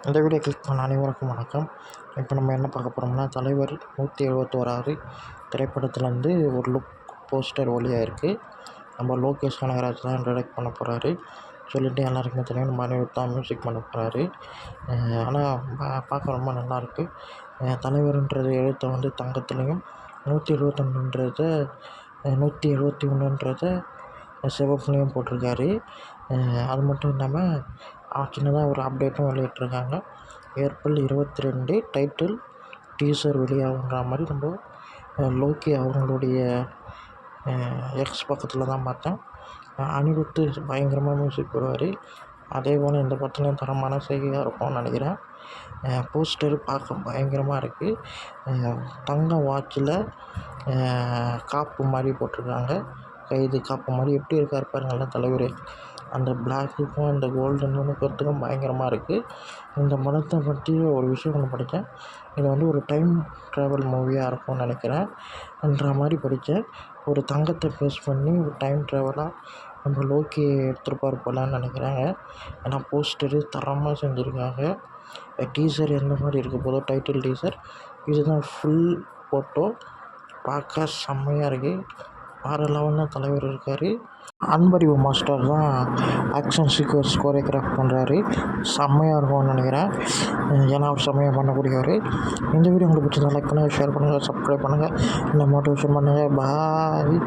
இந்த video click பண்ண அனைவருக்கும் வணக்கம். இப்போ நம்ம என்ன பார்க்க போகிறோம்னா, தலைவர் 171 திரைப்படத்துலேருந்து ஒரு லுக் போஸ்டர் வெளியாக இருக்குது. நம்ம லோகேஷ் கனகராஜ் தான் டைரக்ட் பண்ண போகிறாரு சொல்லிட்டு எல்லாருக்குமே தெரியும். நம்ம அனிருத் தான் மியூசிக் பண்ண போகிறாரு. ஆனால் பார்க்க ரொம்ப நல்லாயிருக்கு. தலைவர்ன்றது எழுத்தை வந்து தங்கத்துலேயும் 171 171 சிவப்புலேயும் போட்டிருக்காரு. அது மட்டும் இல்லாமல் சின்னதாக ஒரு அப்டேட்டும் வெளியிட்ருக்காங்க. ஏப்ரல் 22 டைட்டில் டீசர் வெளியாகுன்ற மாதிரி நம்ம லோக்கி அவங்களுடைய எக்ஸ் பக்கத்தில் தான் பார்த்தேன். அனிருத்து பயங்கரமாக மியூசிக் போடுவார். அதே போல் இந்த படத்துலையும் தரமான செய்தியாக இருக்கும்னு நினைக்கிறேன். போஸ்டர் பார்க்க பயங்கரமாக இருக்குது. தங்க வாட்சில் காப்பு மாதிரி போட்டிருக்காங்க. கைது காப்பு மாதிரி எப்படி இருக்கார் பாருங்களேன் தலைவர். அந்த பிளாக்குக்கும் அந்த கோல்டன் நுணுக்கத்துக்கும் பயங்கரமாக இருக்குது. இந்த படத்தை பற்றி ஒரு விஷயம் ஒன்று படித்தேன். இது வந்து ஒரு டைம் ட்ராவல் மூவியாக இருக்கும்னு நினைக்கிறேன்ற மாதிரி படித்தேன். ஒரு தங்கத்தை பேஸ் பண்ணி ஒரு டைம் ட்ராவலாக நம்ம லோக்கி எடுத்துருப்பார் போலான்னு நினைக்கிறாங்க. ஏன்னா போஸ்டரு தரமாக செஞ்சுருக்காங்க. டீசர் எந்த மாதிரி இருக்க போதோ டைட்டில் டீசர் இதுதான் ஃபுல் ஃபோட்டோ. பார்க்க செம்மையாக இருக்குது. வேறு லெவலில் தலைவர் இருக்கார். அன்பறிவு மாஸ்டர் தான் ஆக்ஷன் சீக்வன்ஸ் கோரியோகிராஃப் பண்ணுறாரு. செம்மையாக இருக்கும்னு நினைக்கிறேன். ஏன்னா அவர் செம்மையாக பண்ணக்கூடியவர். இந்த வீடியோ உங்களுக்கு பிடிச்சதா லைக் பண்ணுங்கள், ஷேர் பண்ணுங்கள், சப்ஸ்கிரைப் பண்ணுங்கள், இந்த மோட்டிவேஷன் பண்ணுங்கள். பாய்.